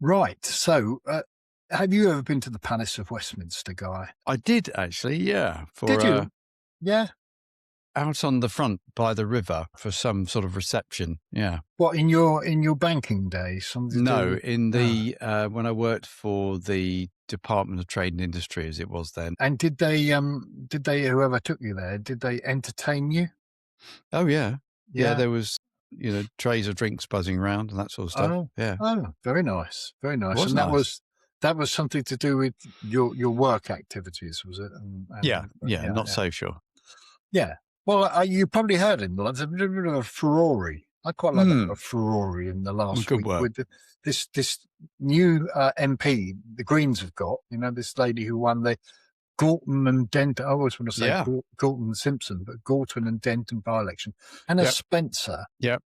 Right. So, have you ever been to the Palace of Westminster, Guy? I did actually, yeah, Did for you? Yeah. out on the front by the river for some sort of reception. Yeah. What in your banking days? Something to No, do? in Ah. the when I worked for the Department of Trade and Industry, as it was then. And did they whoever took you there? Did they entertain you? Oh yeah, yeah. Yeah. There was trays of drinks buzzing around and that sort of stuff. Oh. Yeah, Oh, very nice. Very it nice. was And that nice. was something to do with your work activities, was it? Yeah, yeah. Yeah, Not yeah. social. Yeah. Well, you probably heard in there's a bit of a furore. I quite like that Hmm. a furore in the last Good week work. with this new MP the Greens have got. This lady who won the Gorton and Denton. I always want to say Yeah. Gorton and Simpson, but Gorton and Denton by-election. Anna Yep. Spencer. Yep.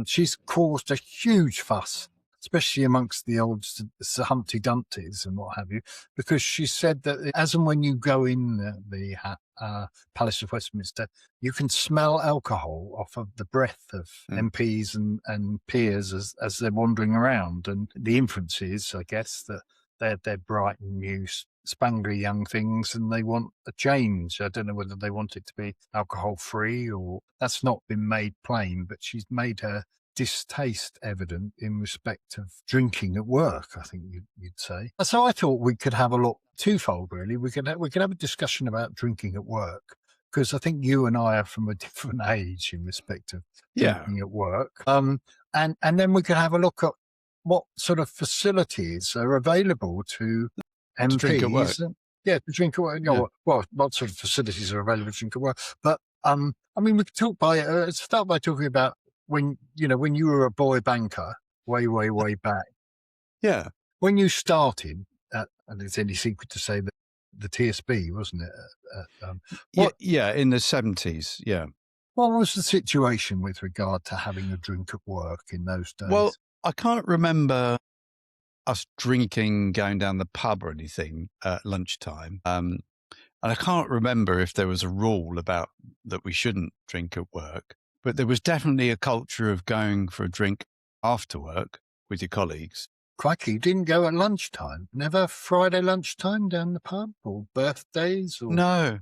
She's caused a huge fuss, especially amongst the old Humpty Dumptys and what have you, because she said that as and when you go in the Palace of Westminster, you can smell alcohol off of the breath of MPs and peers as they're wandering around. And the inference is, I guess, that they're bright and new, spangly young things, and they want a change. I don't know whether they want it to be alcohol free, or that's not been made plain, but she's made her distaste evident in respect of drinking at work, I think you'd say. So I thought we could have a look twofold, really. We could have a discussion about drinking at work, because I think you and I are from a different age in respect of drinking at work. And then we could have a look at what sort of facilities are available to MPs. To drink at work. Yeah, to drink at work. Well, what sort of facilities are available to drink at work? But we could start by talking about when you were a boy banker way back. Yeah. When you started, and it's any secret to say that the TSB, wasn't it? Yeah, in the 70s. Yeah. What was the situation with regard to having a drink at work in those days? Well, I can't remember us drinking, going down the pub or anything at lunchtime. And I can't remember if there was a rule about that we shouldn't drink at work, but there was definitely a culture of going for a drink after work with your colleagues. Crikey, you didn't go at lunchtime? Never Friday lunchtime down the pub or birthdays? Or... No,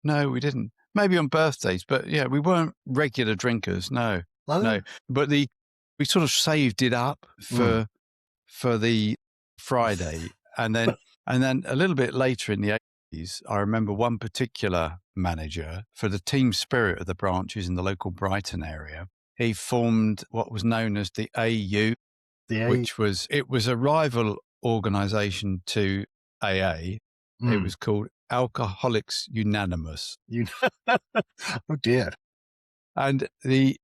we didn't. Maybe on birthdays, but yeah, we weren't regular drinkers. No. But we sort of saved it up for the Friday, and then a little bit later in the 80s, I remember one particular manager for the team spirit of the branches in the local Brighton area. He formed what was known as the AU, which was a rival organisation to AA. It was called Alcoholics Unanimous. Oh dear! And the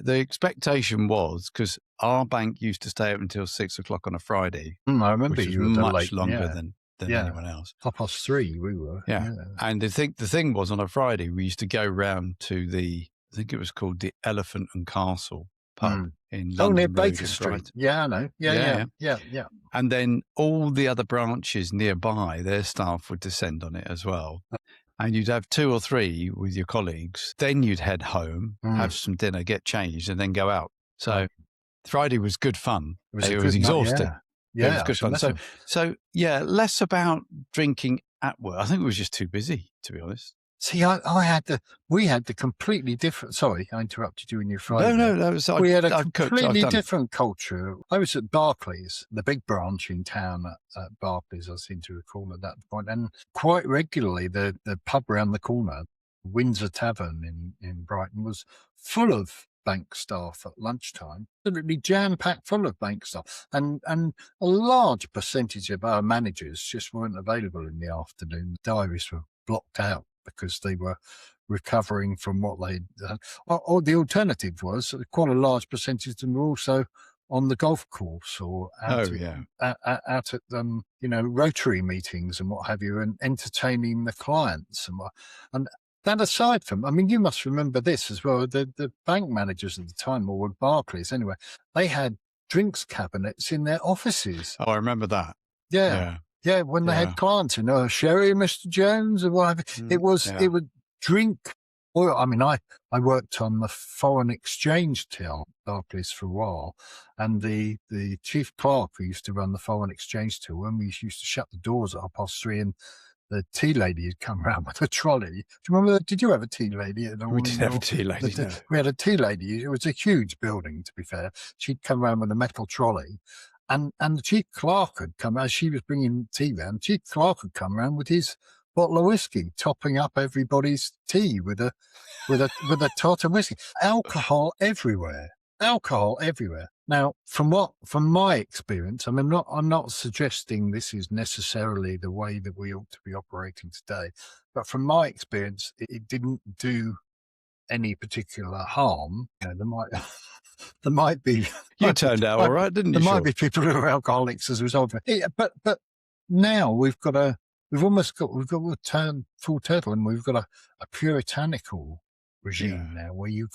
expectation was, because our bank used to stay up until 6 o'clock on a Friday. I remember which was you were much late, longer than anyone else. 3:30 we were. Yeah. And the thing was, on a Friday we used to go round to I think it was called the Elephant and Castle pub in London. Near Road Baker in Street. Brighton. Yeah, I know. Yeah. And then all the other branches nearby, their staff would descend on it as well. And you'd have 2 or 3 with your colleagues. Then you'd head home, have some dinner, get changed, and then go out. So Friday was good fun. It was exhausting. Yeah, it was good fun. So yeah, less about drinking at work. I think it was just too busy, to be honest. See, we had the completely different. Sorry, I interrupted you in your Friday. No. We had a completely different culture. I was at Barclays, the big branch in town at Barclays, I seem to recall at that point, and quite regularly the pub round the corner, Windsor Tavern in Brighton, was full of bank staff at lunchtime, absolutely jam-packed full of bank staff, and a large percentage of our managers just weren't available in the afternoon. The diaries were blocked out because they were recovering from what they'd done. Or the alternative was quite a large percentage of them were also on the golf course or out at Rotary meetings and what have you, and entertaining the clients and that aside from, you must remember this as well. The bank managers at the time, or with Barclays anyway, they had drinks cabinets in their offices. Oh, I remember that. Yeah, when they had clients, sherry, Mr. Jones, or whatever. It would drink Well, I mean, I worked on the foreign exchange till Barclays for a while, and the chief clerk who used to run the foreign exchange till, when we used to shut the doors at 3:30, and the tea lady had come round with a trolley. Do you remember? Did you have a tea lady at all? We did have a tea lady. No. We had a tea lady. It was a huge building, to be fair. She'd come round with a metal trolley, and the chief clerk had come as she was bringing tea round. Chief clerk had come round with his bottle of whiskey, topping up everybody's tea with a tot of whiskey. Alcohol everywhere. Now, from my experience, I mean, I'm not suggesting this is necessarily the way that we ought to be operating today, but from my experience, it didn't do any particular harm. You know, there might be. You turned out all right, didn't you? There might be people who are alcoholics as a result of it. But now we've got to turn full turtle, and we've got a puritanical regime now where you're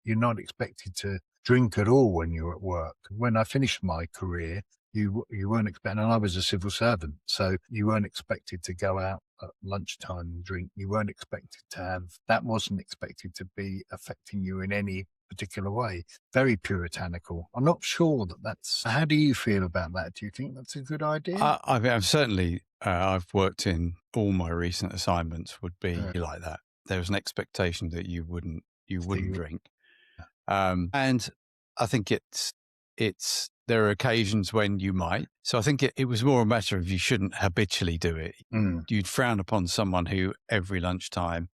not expected to drink at all when you're at work. When I finished my career, you weren't expected, and I was a civil servant, so you weren't expected to go out at lunchtime and drink. You weren't expected to have, that wasn't expected to be affecting you in any particular way. Very puritanical. I'm not sure that's, how do you feel about that? Do you think that's a good idea? I mean, I've worked in all my recent assignments would be like that. There was an expectation that you wouldn't drink. And I think there are occasions when you might. So I think it was more a matter of you shouldn't habitually do it. You'd frown upon someone who every lunchtime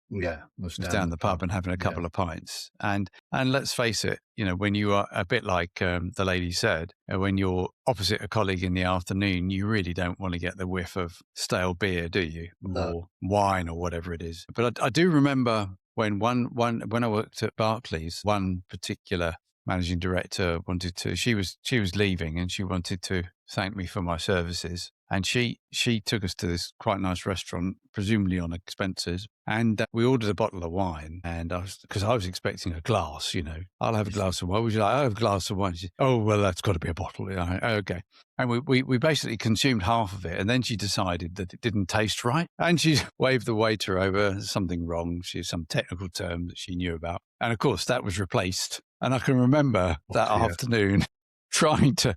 was down the pub and having a couple of pints. And let's face it, you know, when you are a bit like the lady said, when you're opposite a colleague in the afternoon, you really don't want to get the whiff of stale beer, do you? Or wine or whatever it is. But I do remember when I worked at Barclays, one particular managing director she was leaving and she wanted to thank me for my services. And she took us to this quite nice restaurant, presumably on expenses. And we ordered a bottle of wine. And because I was expecting a glass, you know, I'll have a glass of wine. Would you like? I'll have a glass of wine. She said, oh, well, that's got to be a bottle. Okay. And we basically consumed half of it. And then she decided that it didn't taste right. And she waved the waiter over, something wrong. Some technical term that she knew about. And of course, that was replaced. And I can remember that afternoon trying to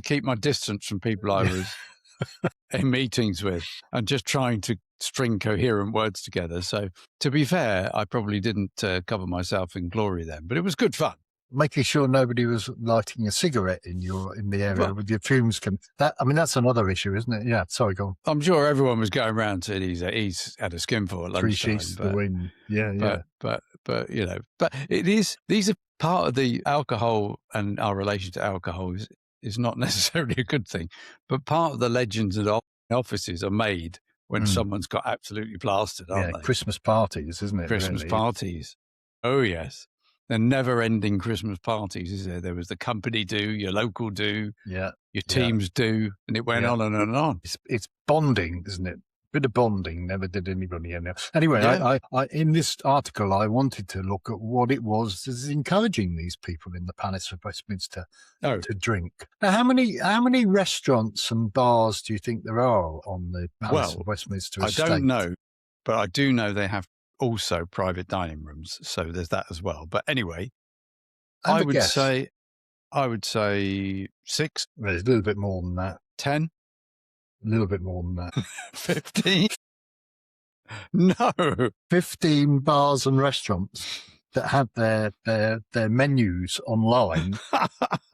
keep my distance from people I was in meetings with and just trying to string coherent words together. So to be fair, I probably didn't cover myself in glory then, but it was good fun. Making sure nobody was lighting a cigarette in the area with your fumes. That's another issue, isn't it? Yeah. Sorry, go on. I'm sure everyone was going around saying he's had a skinful at lunchtime. 3 sheets to the wind. Yeah. But you know, these are part of the alcohol, and our relation to alcohol is not necessarily a good thing, but part of the legends of offices are made when someone's got absolutely plastered, aren't they? Christmas parties, isn't it? Christmas parties. Oh, yes. They're never-ending Christmas parties, is there? There was the company do, your local do, your teams do, and it went on and on and on. It's bonding, isn't it? Bit of bonding, never did anybody else. Anyway, I in this article, I wanted to look at what it was that is encouraging these people in the Palace of Westminster to drink. Now, how many restaurants and bars do you think there are on the Palace of Westminster estate? I don't know, but I do know they have also private dining rooms, so there's that as well. But anyway, I would say 6. There's a little bit more than that. 10. A little bit more than that. 15? No. 15 bars and restaurants that have their menus online.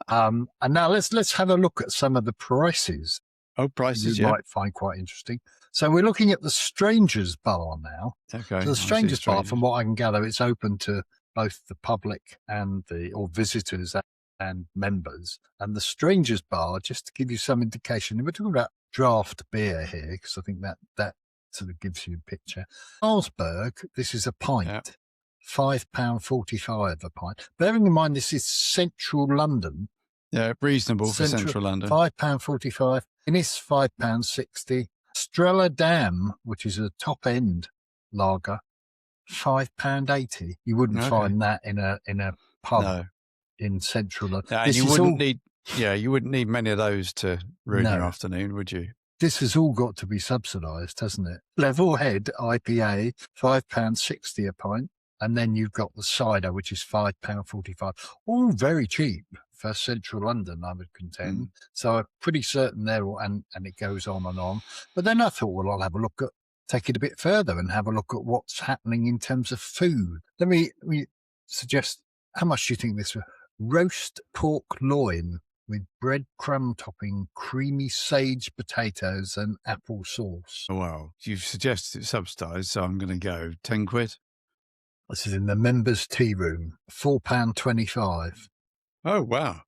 And now let's have a look at some of the prices. Oh, prices, you might find quite interesting. So we're looking at the Strangers Bar now. Okay. So the Strangers Bar, from what I can gather, it's open to both the public and visitors and members. And the Strangers Bar, just to give you some indication, we're talking about draft beer here, because I think that sort of gives you a picture. Carlsberg, this is a pint, £5.45 a pint. Bearing in mind this is central London. Yeah, reasonable for central London. £5.45. Guinness, £5.60. Strella Dam, which is a top end lager, £5.80. You wouldn't find that in a pub in central London. And you wouldn't need many of those to ruin your afternoon, would you? This has all got to be subsidised, hasn't it? Level Head IPA, £5.60 a pint. And then you've got the cider, which is £5.45. All very cheap for central London, I would contend. So I'm pretty certain there, and it goes on and on. But then I thought, well, I'll have a look at, take it a bit further and have a look at what's happening in terms of food. Let me suggest, how much do you think this was? Roast pork loin with breadcrumb topping, creamy sage potatoes and apple sauce. Well, you've suggested it's subsidised, so I'm going to go 10 quid. This is in the members' tea room, £4.25. Oh, wow.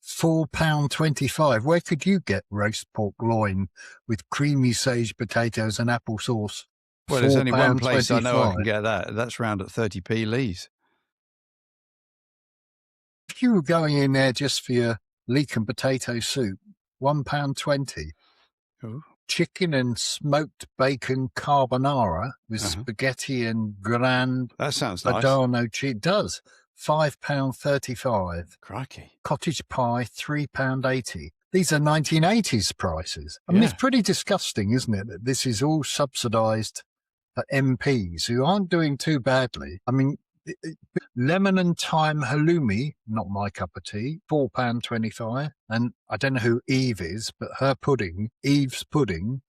£4.25. Where could you get roast pork loin with creamy sage potatoes and apple sauce? Well, there's only one place I know I can £4.25. get that. That's round at 30p Lees. If you were going in there just for your leek and potato soup, £1.20. Oh. Chicken and smoked bacon carbonara with spaghetti and grand That sounds nice. Adano cheese. It does. £5.35. Crikey. Cottage pie, £3.80. These are 1980s prices. I mean, it's pretty disgusting, isn't it, that this is all subsidised for MPs who aren't doing too badly. I mean, lemon and thyme halloumi, not my cup of tea, £4.25. And I don't know who Eve is, but her pudding, Eve's pudding,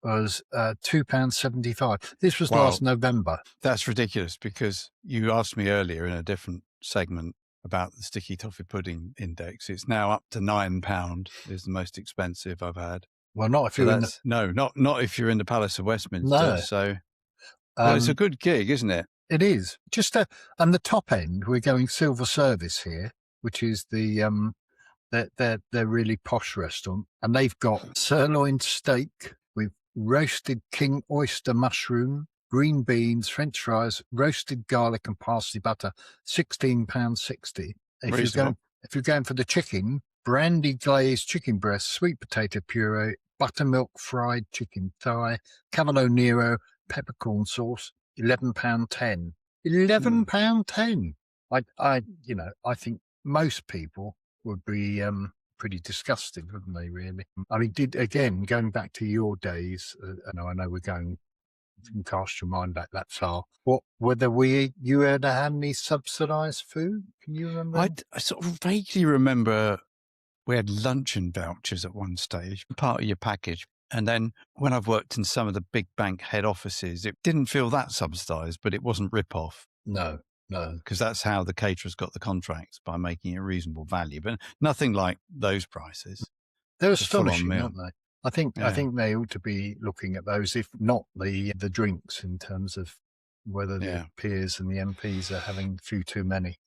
was £2.75. This was last November. That's ridiculous, because you asked me earlier in a different segment about the sticky toffee pudding index. It's now up to £9 is the most expensive I've had. Well, not if you're in the... No, not if you're in the Palace of Westminster. No. So well, it's a good gig, isn't it? It is. Just and the top end, we're going silver service here, which is the they're really posh restaurant, and they've got sirloin steak with roasted king oyster mushroom, green beans, French fries, roasted garlic and parsley butter, £16.60. If you're going for the chicken, brandy glazed chicken breast, sweet potato puree, buttermilk fried chicken thigh, cavolo nero, peppercorn sauce, £11.10. £11.10. I think most people would be pretty disgusted, wouldn't they, really? I mean, going back to your days, I know we're going, you can cast your mind back that far. You ever had any subsidised food? Can you remember? I sort of vaguely remember we had luncheon vouchers at one stage, part of your package. And then when I've worked in some of the big bank head offices, it didn't feel that subsidised, but it wasn't rip-off. No. Because that's how the caterers got the contracts, by making a reasonable value. But nothing like those prices. They're astonishing, aren't they? I think they ought to be looking at those, if not the drinks, in terms of whether the peers and the MPs are having a few too many.